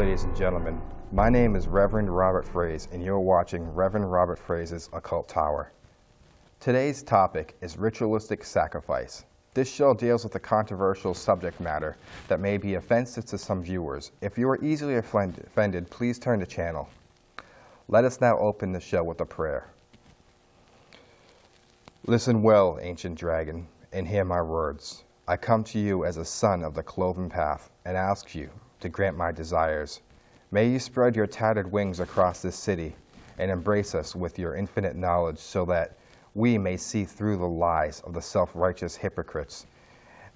ladies and gentlemen. My name is Reverend Robert Frasize, and you're watching Reverend Robert Frazize's Occult Tower. Today's topic is ritualistic sacrifice. This show deals with a controversial subject matter that may be offensive to some viewers. If you are easily offended, please turn the channel. Let us now open the show with a prayer. Listen well, ancient dragon, and hear my words. I come to you as a son of the cloven path and ask you to grant my desires. May you spread your tattered wings across this city and embrace us with your infinite knowledge so that we may see through the lies of the self-righteous hypocrites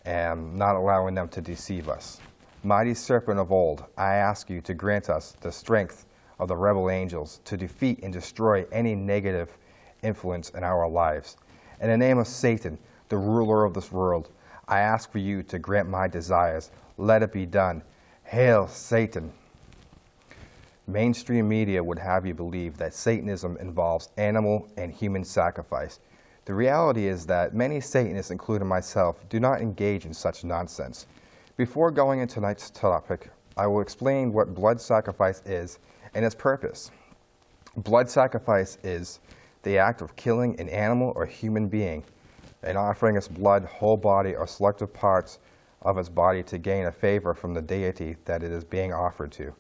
and not allowing them to deceive us. Mighty serpent of old, I ask you to grant us the strength of the rebel angels to defeat and destroy any negative influence in our lives. In the name of Satan, the ruler of this world, I ask for you to grant my desires. Let it be done. Hail, Satan! Mainstream media would have you believe that Satanism involves animal and human sacrifice. The reality is that many Satanists, including myself, do not engage in such nonsense. Before going into tonight's topic, I will explain what blood sacrifice is and its purpose. Blood sacrifice is the act of killing an animal or human being and offering its blood, whole body, or selected parts of its body to gain a favor from the deity that it is being offered to.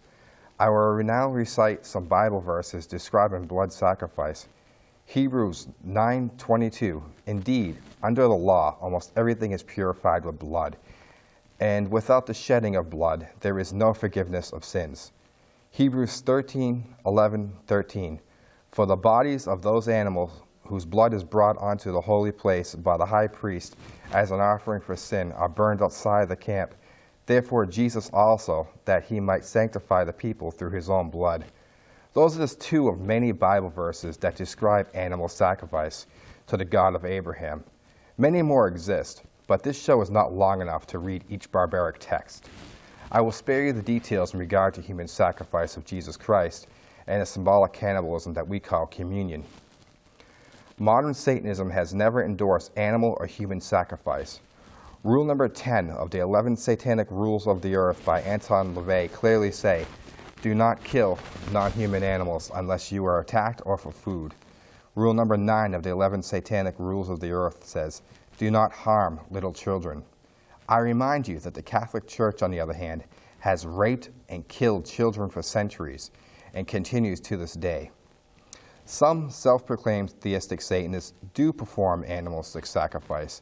I will now recite some Bible verses describing blood sacrifice. Hebrews 9:22. Indeed, under the law, almost everything is purified with blood, and without the shedding of blood, there is no forgiveness of sins. Hebrews 13:11-13. For the bodies of those animals whose blood is brought onto the holy place by the high priest as an offering for sin are burned outside the camp. Therefore Jesus also, that he might sanctify the people through his own blood. Those are just two of many Bible verses that describe animal sacrifice to the God of Abraham. Many more exist, but this show is not long enough to read each barbaric text. I will spare you the details in regard to human sacrifice of Jesus Christ and the symbolic cannibalism that we call communion. Modern Satanism has never endorsed animal or human sacrifice. Rule number 10 of the 11 Satanic Rules of the Earth by Anton LaVey clearly say, do not kill non-human animals unless you are attacked or for food. Rule number 9 of the 11 Satanic Rules of the Earth says, do not harm little children. I remind you that the Catholic Church, on the other hand, has raped and killed children for centuries and continues to this day. Some self-proclaimed theistic Satanists do perform animalistic sacrifice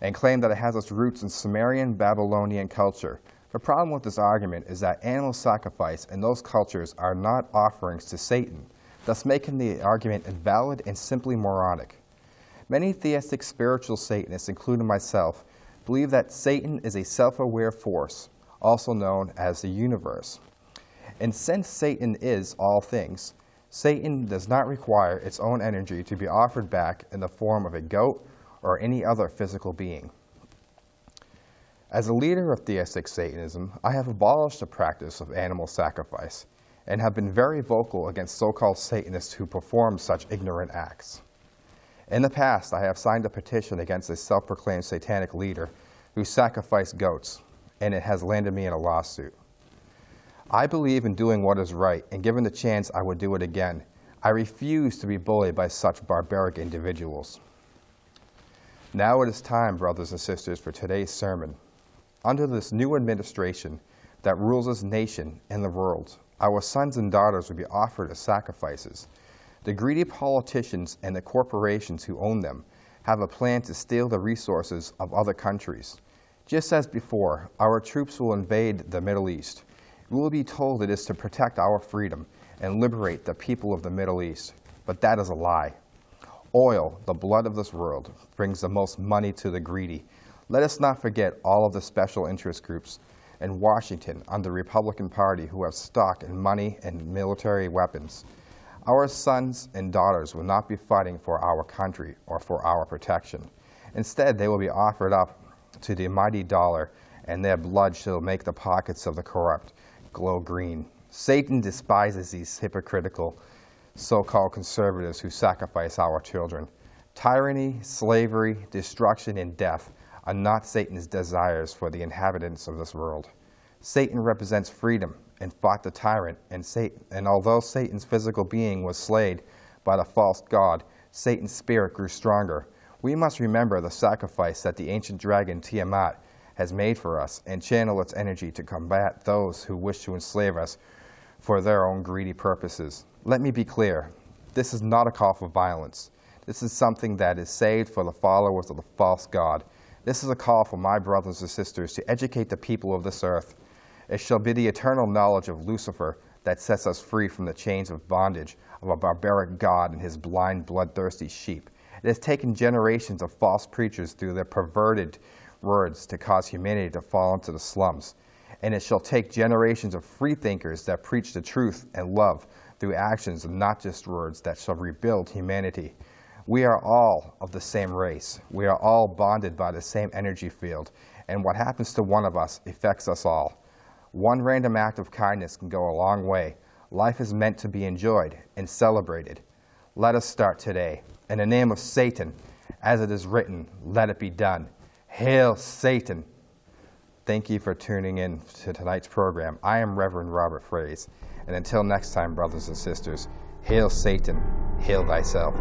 and claim that it has its roots in Sumerian Babylonian culture. The problem with this argument is that animal sacrifice in those cultures are not offerings to Satan, thus making the argument invalid and simply moronic. Many theistic spiritual Satanists, including myself, believe that Satan is a self-aware force, also known as the universe. And since Satan is all things, Satan does not require its own energy to be offered back in the form of a goat or any other physical being. As a leader of theistic Satanism, I have abolished the practice of animal sacrifice and have been very vocal against so-called Satanists who perform such ignorant acts. In the past, I have signed a petition against a self-proclaimed satanic leader who sacrificed goats, and it has landed me in a lawsuit. I believe in doing what is right, and given the chance, I would do it again. I refuse to be bullied by such barbaric individuals. Now it is time, brothers and sisters, for today's sermon. Under this new administration that rules this nation and the world, our sons and daughters will be offered as sacrifices. The greedy politicians and the corporations who own them have a plan to steal the resources of other countries. Just as before, our troops will invade the Middle East. We will be told it is to protect our freedom and liberate the people of the Middle East, but that is a lie. Oil, the blood of this world, brings the most money to the greedy. Let us not forget all of the special interest groups in Washington under the Republican Party who have stock in money and military weapons. Our sons and daughters will not be fighting for our country or for our protection. Instead, they will be offered up to the mighty dollar, and their blood shall make the pockets of the corrupt glow green. Satan despises these hypocritical so-called conservatives who sacrifice our children. Tyranny, slavery, destruction, and death are not Satan's desires for the inhabitants of this world. Satan represents freedom and fought the tyrant, and although Satan's physical being was slayed by the false god, Satan's spirit grew stronger. We must remember the sacrifice that the ancient dragon Tiamat has made for us and channel its energy to combat those who wish to enslave us for their own greedy purposes. Let me be clear, this is not a call for violence. This is something that is saved for the followers of the false god. This is a call for my brothers and sisters to educate the people of this earth. It shall be the eternal knowledge of Lucifer that sets us free from the chains of bondage of a barbaric god and his blind, bloodthirsty sheep. It has taken generations of false preachers through their perverted words to cause humanity to fall into the slums. And it shall take generations of freethinkers that preach the truth and love through actions and not just words that shall rebuild humanity. We are all of the same race. We are all bonded by the same energy field, and what happens to one of us affects us all. One random act of kindness can go a long way. Life is meant to be enjoyed and celebrated. Let us start today. In the name of Satan, as it is written, let it be done. Hail Satan! Thank you for tuning in to tonight's program. I am Reverend Robert Frasize, and until next time, brothers and sisters, hail Satan, hail thyself.